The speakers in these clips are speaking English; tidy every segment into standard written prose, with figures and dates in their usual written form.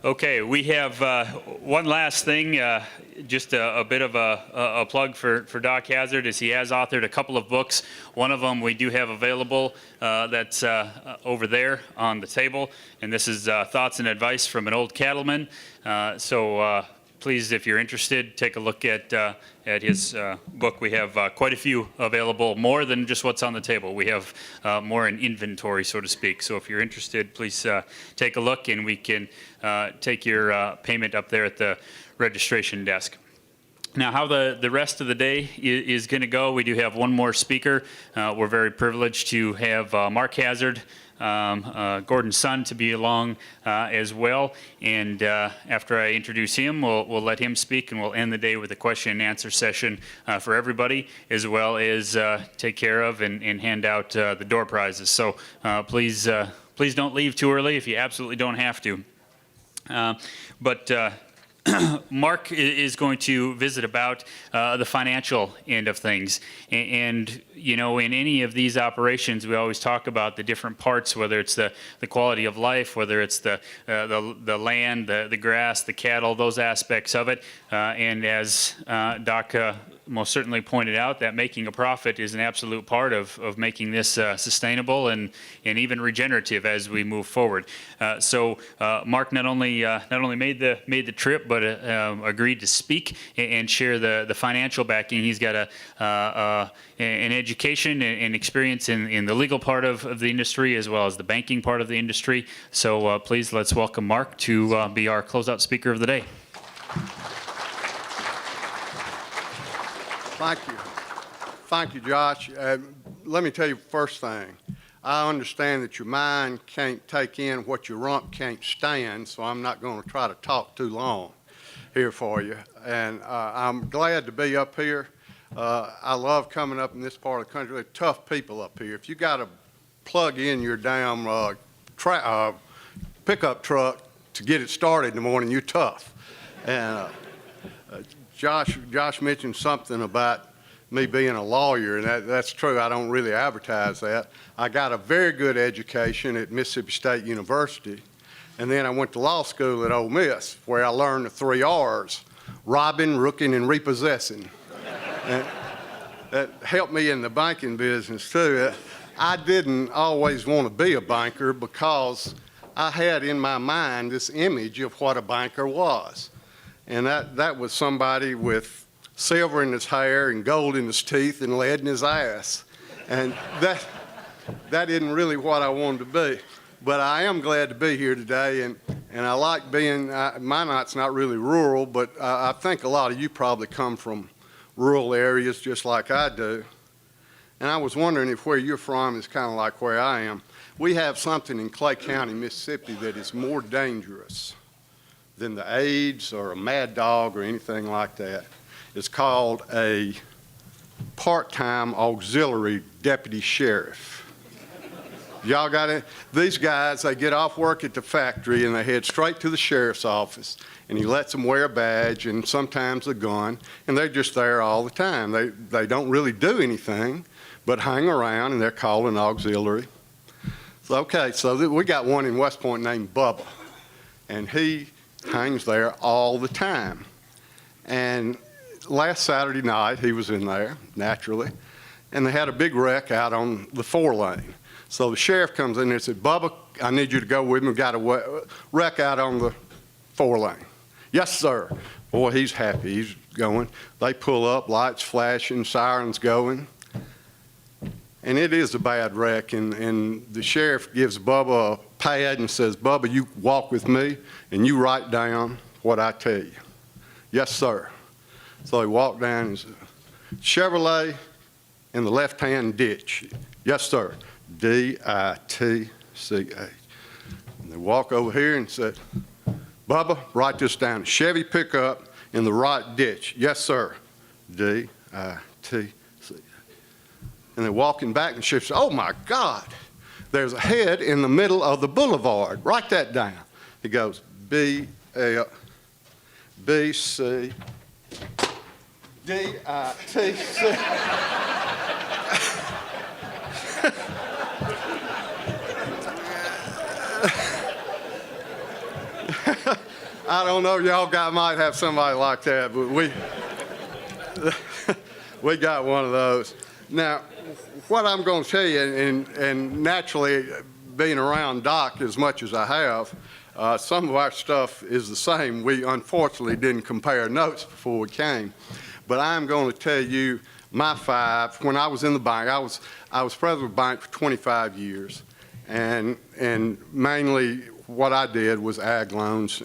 Okay, we have one last thing, just a bit of a plug for Doc Hazard, as he has authored a couple of books. One of them we do have available that's over there on the table, and this is Thoughts and Advice from an Old Cattleman. So please, if you're interested, take a look at his book. We have quite a few available, more than just what's on the table. We have more in inventory, so to speak. So if you're interested, please take a look, and we can take your payment up there at the registration desk. Now, how the rest of the day is going to go, we do have one more speaker. We're very privileged to have Mark Hazard, Gordon's son, to be along as well. And after I introduce him, we'll let him speak, and we'll end the day with a question and answer session for everybody, as well as take care of and hand out the door prizes. So please don't leave too early if you absolutely don't have to. Mark is going to visit about the financial end of things. And, you know, in any of these operations, we always talk about the different parts, whether it's the quality of life, whether it's the land, the grass, the cattle, those aspects of it. And as Doc most certainly pointed out, that making a profit is an absolute part of making this sustainable and even regenerative as we move forward. So Mark not only made the trip, but agreed to speak and share the financial backing. He's got an education and experience in the legal part of the industry, as well as the banking part of the industry. So please, let's welcome Mark to be our closeout speaker of the day. Thank you. Thank you, Josh. Let me tell you first thing. I understand that your mind can't take in what your rump can't stand, so I'm not going to try to talk too long here for you. And I'm glad to be up here. I love coming up in this part of the country. They're tough people up here. If you got to plug in your damn pickup truck to get it started in the morning, you're tough. And Josh mentioned something about me being a lawyer, and that's true. I don't really advertise that. I got a very good education at Mississippi State University, and then I went to law school at Ole Miss, where I learned the 3 R's: robbing, rooking, and repossessing. And that helped me in the banking business, too. I didn't always want to be a banker because I had in my mind this image of what a banker was. And that was somebody with silver in his hair and gold in his teeth and lead in his ass. And that isn't really what I wanted to be. But I am glad to be here today, and I like being, Minot's not really rural, but I think a lot of you probably come from rural areas just like I do. And I was wondering if where you're from is kind of like where I am. We have something in Clay County, Mississippi that is more dangerous than the AIDS or a mad dog or anything like that. It's called a part-time auxiliary deputy sheriff. Y'all got it? These guys, they get off work at the factory and they head straight to the sheriff's office, and he lets them wear a badge and sometimes a gun, and they're just there all the time. They don't really do anything but hang around, and they're called an auxiliary. So we got one in West Point named Bubba, and he hangs there all the time. And last Saturday night, he was in there, naturally, and they had a big wreck out on the 4-lane. So the sheriff comes in and said, "Bubba, I need you to go with me. We've got a wreck out on the 4-lane. "Yes, sir." Boy, he's happy. He's going. They pull up, lights flashing, sirens going. And it is a bad wreck, and the sheriff gives Bubba a pad and says, "Bubba, you walk with me and you write down what I tell you." "Yes, sir." So he walked down and said, "Chevrolet in the left-hand ditch." "Yes, sir." D-I-T-C-H. And they walk over here and said, "Bubba, write this down. Chevy pickup in the right ditch." "Yes, sir." D-I-T-C-H. And they're walking back, and the sheriff said, "Oh, my God, there's a head in the middle of the boulevard. Write that down." He goes, B-L-B-C-D-I-T-C. I don't know, y'all might have somebody like that, but we got one of those. Now, what I'm going to tell you, and naturally, being around Doc as much as I have, some of our stuff is the same. We unfortunately didn't compare notes before we came, but I'm going to tell you my 5. When I was in the bank, I was president of the bank for 25 years, and mainly what I did was ag loans,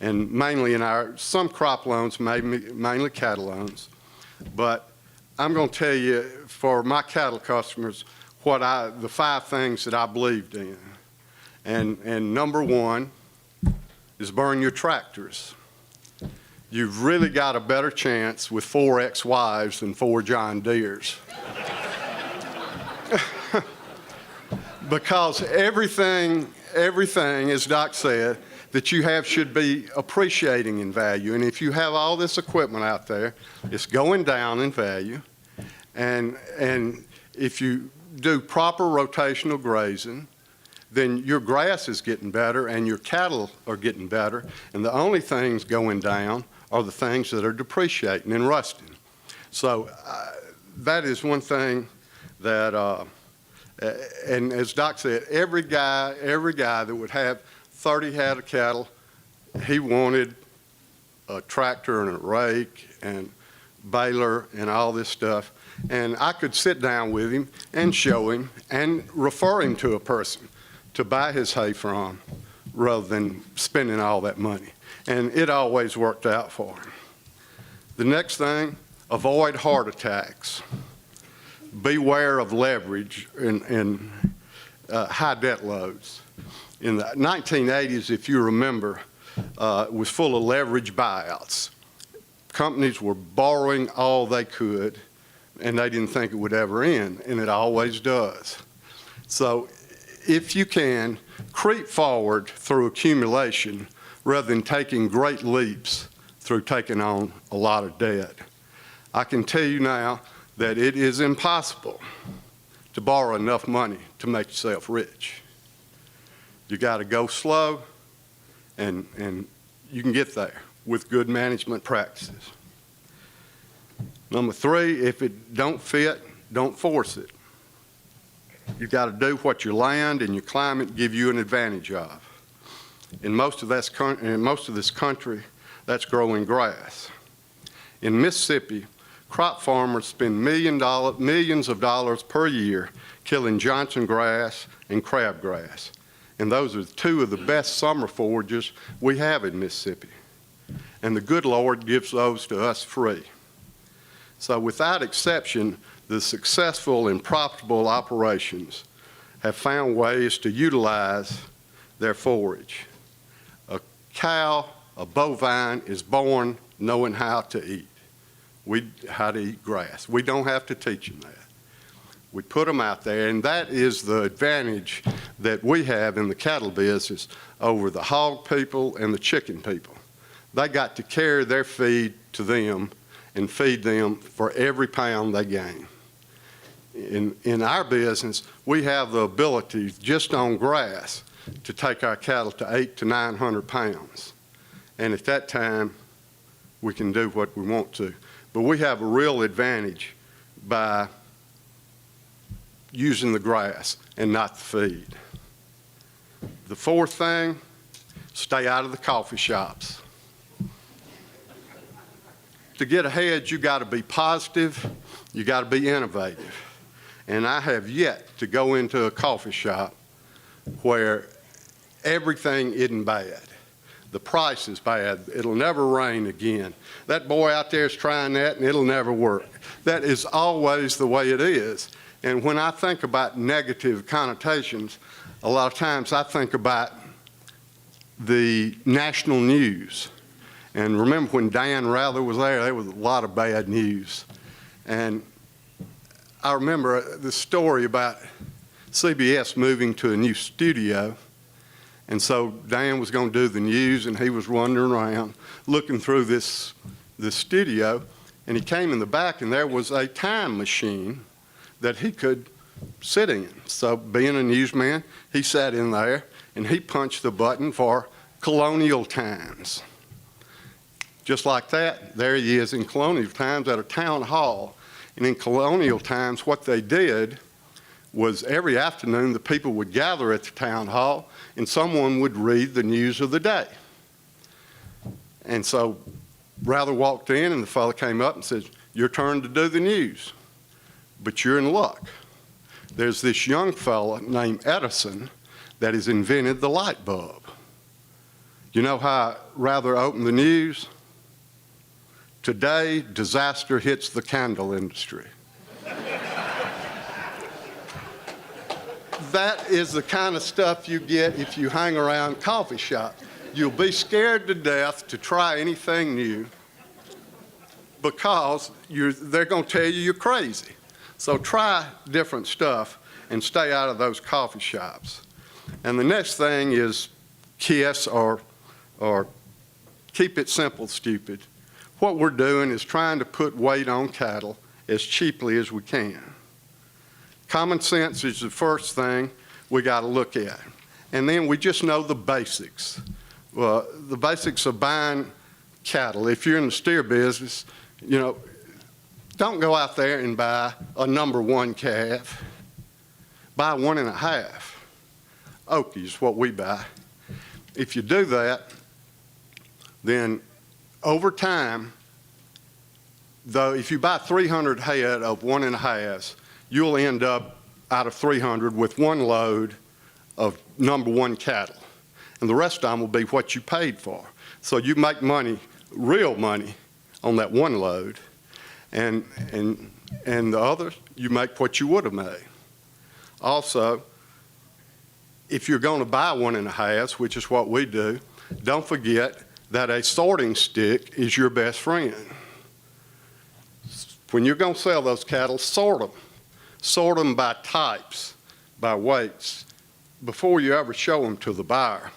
and mainly in some crop loans, mainly cattle loans. But I'm going to tell you, for my cattle customers, the 5 things that I believed in. And number 1 is burn your tractors. You've really got a better chance with 4 ex-wives than 4 John Deeres. Because everything, as Doc said, that you have should be appreciating in value. And if you have all this equipment out there, it's going down in value. And if you do proper rotational grazing, then your grass is getting better and your cattle are getting better. And the only things going down are the things that are depreciating and rusting. So that is one thing that, and as Doc said, every guy that would have 30 head of cattle, he wanted a tractor and a rake and baler and all this stuff. And I could sit down with him and show him and refer him to a person to buy his hay from rather than spending all that money. And it always worked out for him. The next thing, avoid heart attacks. Beware of leverage in high debt loads. In the 1980s, if you remember, it was full of leverage buyouts. Companies were borrowing all they could, and they didn't think it would ever end, and it always does. So if you can, creep forward through accumulation rather than taking great leaps through taking on a lot of debt. I can tell you now that it is impossible to borrow enough money to make yourself rich. You got to go slow, and you can get there with good management practices. Number 3, if it don't fit, don't force it. You got to do what your land and your climate give you an advantage of. In most of this country, that's growing grass. In Mississippi, crop farmers spend millions of dollars per year killing Johnson grass and crabgrass. And those are 2 of the best summer forages we have in Mississippi. And the good Lord gives those to us free. So without exception, the successful and profitable operations have found ways to utilize their forage. A cow, a bovine, is born knowing how to eat. How to eat grass. We don't have to teach them that. We put them out there, and that is the advantage that we have in the cattle business over the hog people and the chicken people. They got to carry their feed to them and feed them for every pound they gain. In our business, we have the ability, just on grass, to take our cattle to 800 to 900 pounds. And at that time, we can do what we want to. But we have a real advantage by using the grass and not the feed. The 4th thing, stay out of the coffee shops. To get ahead, you got to be positive, you got to be innovative. And I have yet to go into a coffee shop where everything isn't bad. The price is bad. It'll never rain again. That boy out there is trying that and it'll never work. That is always the way it is. And when I think about negative connotations, a lot of times I think about the national news. And remember when Dan Rather was there was a lot of bad news. And I remember the story about CBS moving to a new studio. And so Dan was going to do the news, and he was wandering around looking through this studio, and he came in the back, and there was a time machine that he could sit in. So being a newsman, he sat in there, and he punched the button for colonial times. Just like that, there he is in colonial times at a town hall. And in colonial times, what they did was every afternoon the people would gather at the town hall and someone would read the news of the day. And so Rather walked in and the fellow came up and said, "Your turn to do the news, but you're in luck. There's this young fella named Edison that has invented the light bulb." You know how Rather opened the news? "Today, disaster hits the candle industry." That is the kind of stuff you get if you hang around coffee shops. You'll be scared to death to try anything new because they're going to tell you you're crazy. So try different stuff and stay out of those coffee shops. And the next thing is KISS, or keep it simple, stupid. What we're doing is trying to put weight on cattle as cheaply as we can. Common sense is the first thing we got to look at. And then we just know the basics. The basics of buying cattle. If you're in the steer business, you know, don't go out there and buy a number 1 calf. Buy 1.5. Okie is what we buy. If you do that, then over time, though, if you buy 300 head of 1.5s, you'll end up out of 300 with 1 load of number 1 cattle. And the rest of them will be what you paid for. So you make money, real money, on that 1 load, and the others, you make what you would have made. Also, if you're going to buy 1.5s, which is what we do, don't forget that a sorting stick is your best friend. When you're going to sell those cattle, sort them. Sort them by types, by weights, before you ever show them to the buyer.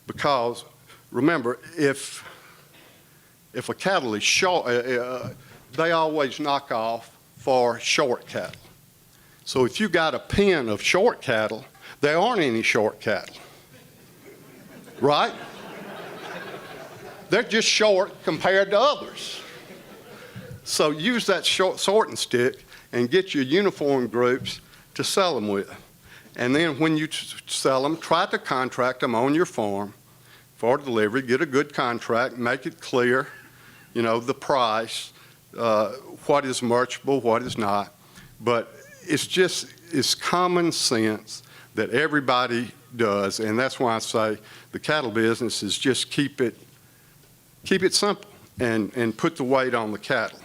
Because remember, if a cattle is short, they always knock off for short cattle. So if you got a pen of short cattle, there aren't any short cattle, right? They're just short compared to others. So use that short sorting stick and get your uniform groups to sell them with. And then when you sell them, try to contract them on your farm for delivery. Get a good contract, make it clear, you know, the price, what is merchable, what is not. But it's common sense that everybody does, and that's why I say the cattle business is just keep it simple and put the weight on the cattle.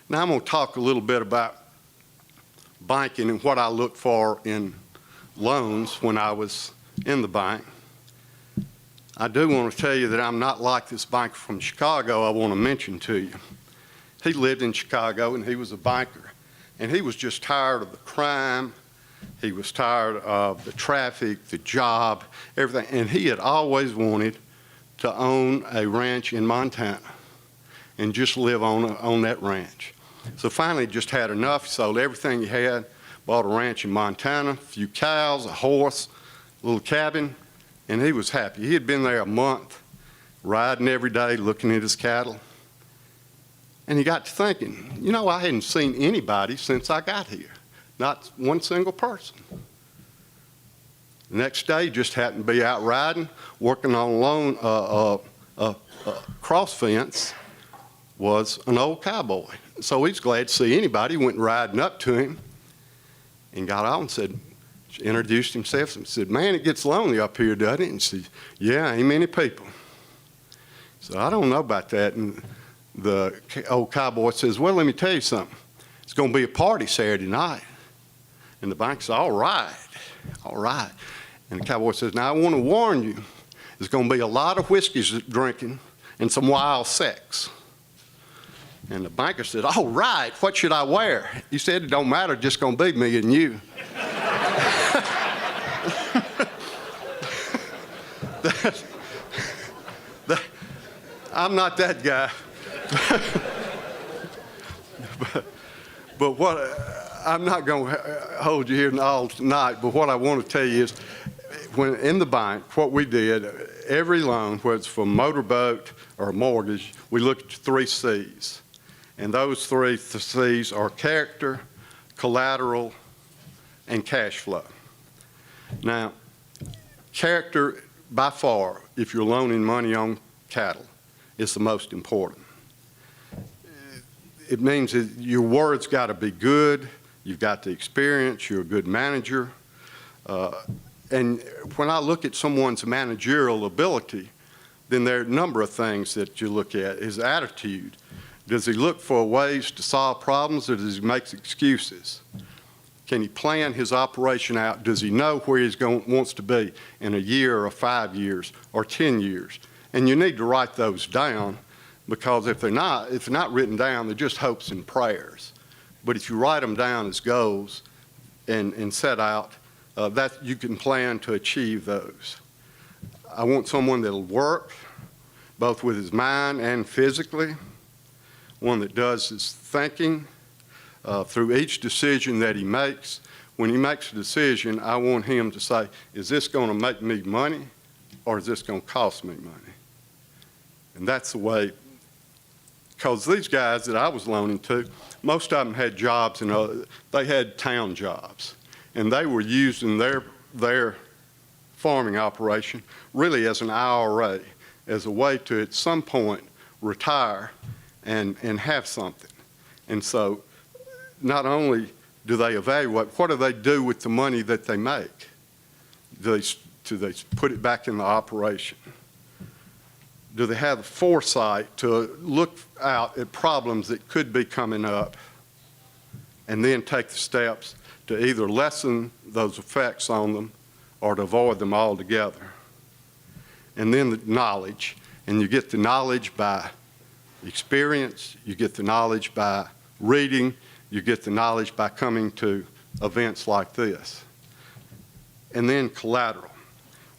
Now I'm going to talk a little bit about banking and what I look for in loans when I was in the bank. I do want to tell you that I'm not like this banker from Chicago I want to mention to you. He lived in Chicago and he was a banker, and he was just tired of the crime. He was tired of the traffic, the job, everything, and he had always wanted to own a ranch in Montana and just live on that ranch. So finally he just had enough. He sold everything he had, bought a ranch in Montana, a few cows, a horse, a little cabin, and he was happy. He had been there a month, riding every day, looking at his cattle. And he got to thinking, you know, I hadn't seen anybody since I got here, not one single person. The next day, he just happened to be out riding, working on a cross fence was an old cowboy. So he's glad to see anybody. He went riding up to him and got on and said, introduced himself and said, "Man, it gets lonely up here, doesn't it?" And he said, "Yeah, ain't many people." So I don't know about that. And the old cowboy says, "Well, let me tell you something. It's going to be a party Saturday night." And the bank said, all right. And the cowboy says, "Now I want to warn you, there's going to be a lot of whiskeys drinking and some wild sex." And the banker said, "All right, what should I wear?" He said, "It don't matter, just going to be me and you." I'm not that guy. But what I'm not going to hold you here all tonight, but what I want to tell you is when in the bank, what we did, every loan, whether it's for a motorboat or a mortgage, we looked at 3 C's. And those 3 C's are character, collateral, and cash flow. Now, character, by far, if you're loaning money on cattle, is the most important. It means that your word's got to be good, you've got the experience, you're a good manager. And when I look at someone's managerial ability, then there are a number of things that you look at. His attitude. Does he look for ways to solve problems, or does he make excuses? Can he plan his operation out? Does he know where he wants to be in a year or 5 years or 10 years? And you need to write those down, because if they're not written down, they're just hopes and prayers. But if you write them down as goals and set out, that you can plan to achieve those. I want someone that'll work both with his mind and physically, one that does his thinking through each decision that he makes. When he makes a decision, I want him to say, is this going to make me money, or is this going to cost me money? And that's the way, because these guys that I was loaning to, most of them had jobs, they had town jobs. And they were using their farming operation really as an IRA, as a way to at some point retire and have something. And so not only do they evaluate, what do they do with the money that they make? Do they put it back in the operation? Do they have the foresight to look out at problems that could be coming up and then take the steps to either lessen those effects on them or to avoid them altogether? And then the knowledge, and you get the knowledge by experience, you get the knowledge by reading, you get the knowledge by coming to events like this. And then collateral.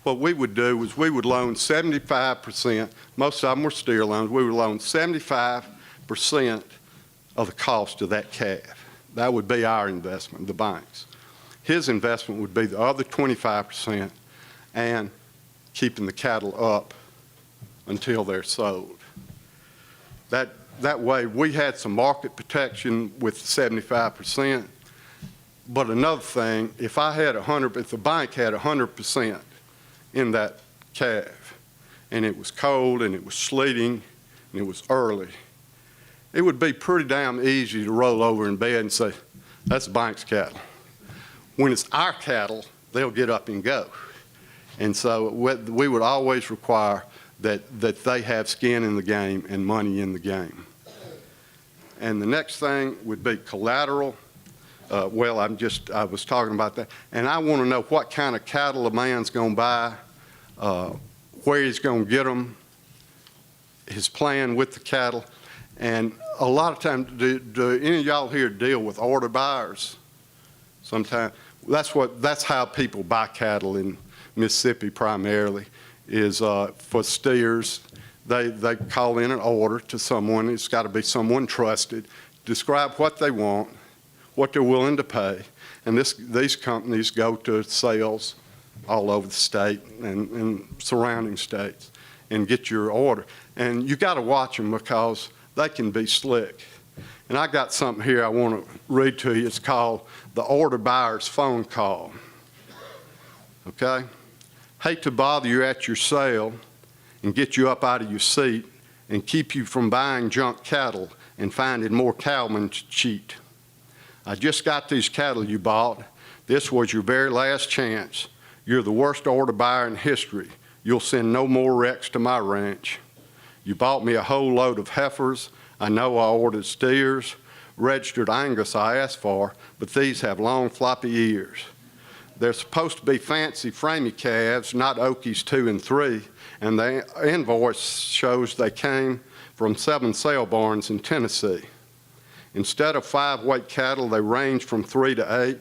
What we would do is we would loan 75%, most of them were steer loans, we would loan 75% of the cost of that calf. That would be our investment, the bank's. His investment would be the other 25% and keeping the cattle up until they're sold. That way we had some market protection with 75%. But another thing, if the bank had 100% in that calf, and it was cold and it was sleeting and it was early, it would be pretty damn easy to roll over in bed and say, that's the bank's cattle. When it's our cattle, they'll get up and go. And so we would always require that they have skin in the game and money in the game. And the next thing would be collateral. I was talking about that. And I want to know what kind of cattle a man's going to buy, where he's going to get them, his plan with the cattle. And a lot of times, do any of y'all here deal with order buyers? Sometimes that's how people buy cattle in Mississippi primarily, is for steers. They call in an order to someone. It's got to be someone trusted. Describe what they want, what they're willing to pay, and these companies go to sales all over the state and surrounding states and get your order. And you got to watch them because they can be slick. And I got something here I want to read to you. It's called the order buyer's phone call. Okay? Hate to bother you at your sale and get you up out of your seat and keep you from buying junk cattle and finding more cowmen to cheat. I just got these cattle you bought. This was your very last chance. You're the worst order buyer in history. You'll send no more wrecks to my ranch. You bought me a whole load of heifers. I know I ordered steers. Registered Angus I asked for, but these have long floppy ears. They're supposed to be fancy framey calves, not Okies 2 and 3, and the invoice shows they came from 7 sale barns in Tennessee. Instead of 5-weight cattle, they range from 3 to 8.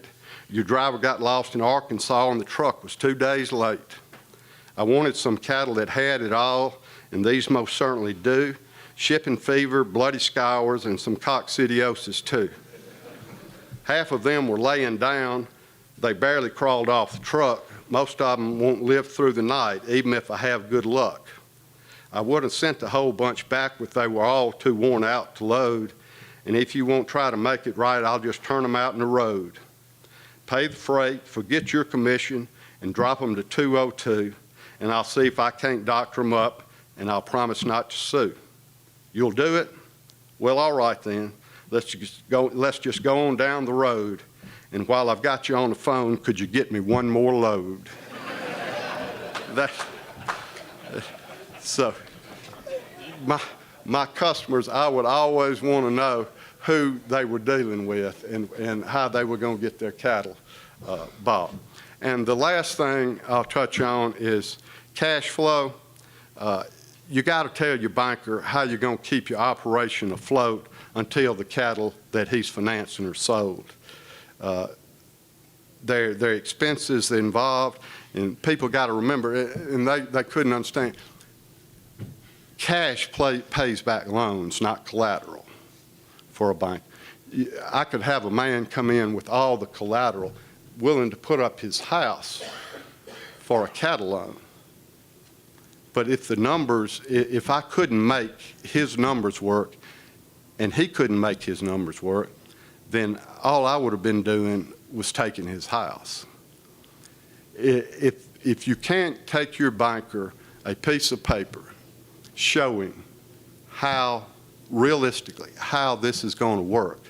Your driver got lost in Arkansas and the truck was 2 days late. I wanted some cattle that had it all, and these most certainly do. Shipping fever, bloody scours, and some coccidiosis too. Half of them were laying down. They barely crawled off the truck Most of them won't live through the night, even if I have good luck. I would have sent the whole bunch back, but they were all too worn out to load. And if you won't try to make it right, I'll just turn them out in the road. Pay the freight, forget your commission, and drop them to 202, and I'll see if I can't doctor them up, and I'll promise not to sue. You'll do it? Well, all right then. Let's just go on down the road. And while I've got you on the phone, could you get me one more load? So, my customers, I would always want to know who they were dealing with and how they were going to get their cattle bought. And the last thing I'll touch on is cash flow. You got to tell your banker how you're going to keep your operation afloat until the cattle that he's financing are sold. Their expenses involved, and people got to remember, and they couldn't understand, cash pays back loans, not collateral for a bank. I could have a man come in with all the collateral, willing to put up his house for a cattle loan. But if I couldn't make his numbers work and he couldn't make his numbers work, then all I would have been doing was taking his house. If you can't take your banker a piece of paper showing how realistically how this is going to work,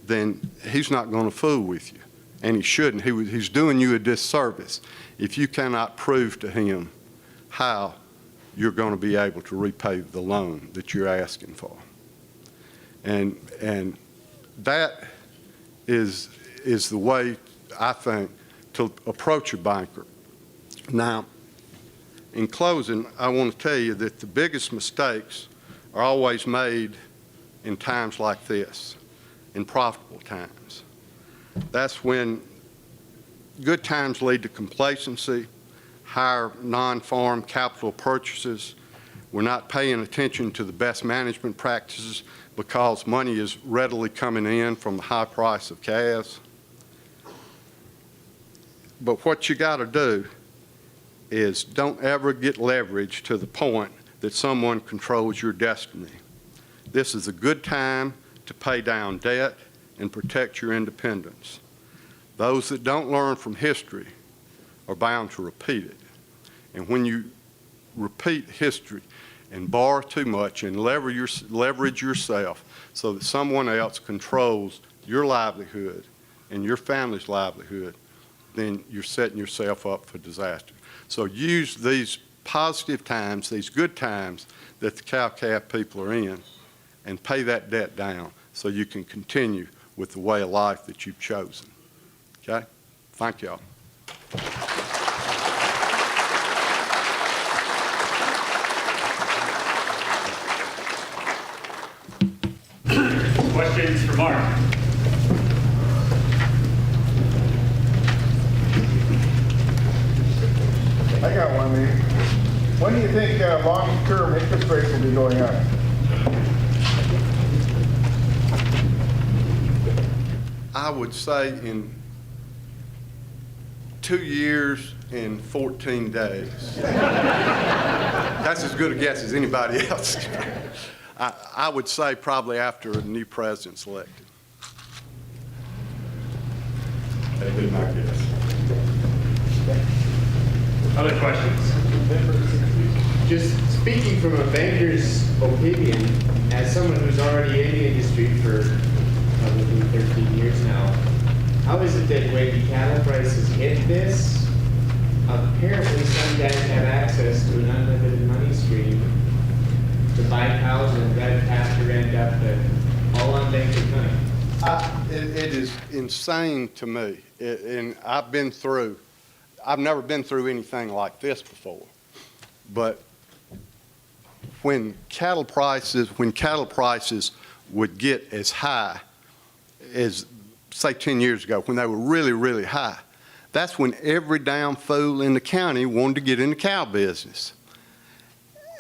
then he's not going to fool with you, and he shouldn't. He's doing you a disservice if you cannot prove to him how you're going to be able to repay the loan that you're asking for. And that is the way, I think, to approach a banker. Now, in closing, I want to tell you that the biggest mistakes are always made in times like this, in profitable times. That's when good times lead to complacency, higher non-farm capital purchases. We're not paying attention to the best management practices because money is readily coming in from the high price of calves. But what you got to do is don't ever get leverage to the point that someone controls your destiny. This is a good time to pay down debt and protect your independence. Those that don't learn from history are bound to repeat it. And when you repeat history and borrow too much and leverage yourself so that someone else controls your livelihood and your family's livelihood, then you're setting yourself up for disaster. So use these positive times, these good times that the cow-calf people are in, and pay that debt down so you can continue with the way of life that you've chosen. Okay? Thank y'all. Questions for Mark? I got one, man. When do you think long-term interest rates will be going up? I would say in 2 years and 14 days. That's as good a guess as anybody else. I would say probably after a new president's elected. That'd be my guess. Other questions? Just speaking from a banker's opinion, as someone who's already in the industry for probably 13 years now, how is it that when the cattle prices hit this, apparently some guys have access to an unlimited money stream to buy cows and red pasture end up all on banker's money? It is insane to me, and I've never been through anything like this before. But when cattle prices would get as high as, say, 10 years ago, when they were really, really high, that's when every damn fool in the county wanted to get in the cow business.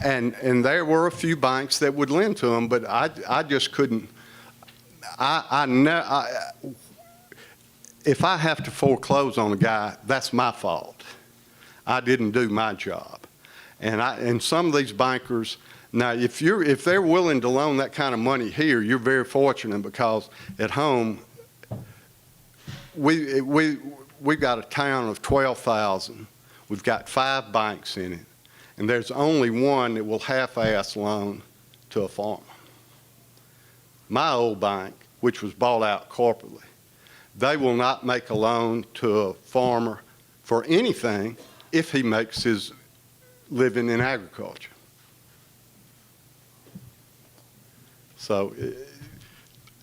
And there were a few banks that would lend to them, but I just couldn't. if I have to foreclose on a guy, that's my fault. I didn't do my job. And some of these bankers, now if they're willing to loan that kind of money here, you're very fortunate, because at home, we've got a town of 12,000. We've got 5 banks in it, and there's only one that will half-ass loan to a farmer. My old bank, which was bought out corporately, they will not make a loan to a farmer for anything if he makes his living in agriculture. So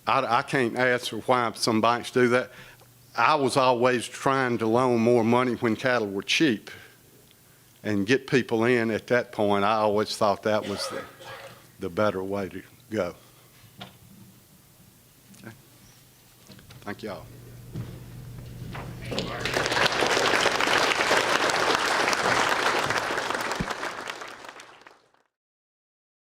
I can't answer why some banks do that. I was always trying to loan more money when cattle were cheap and get people in at that point. I always thought that was the better way to go. Okay. Thank y'all.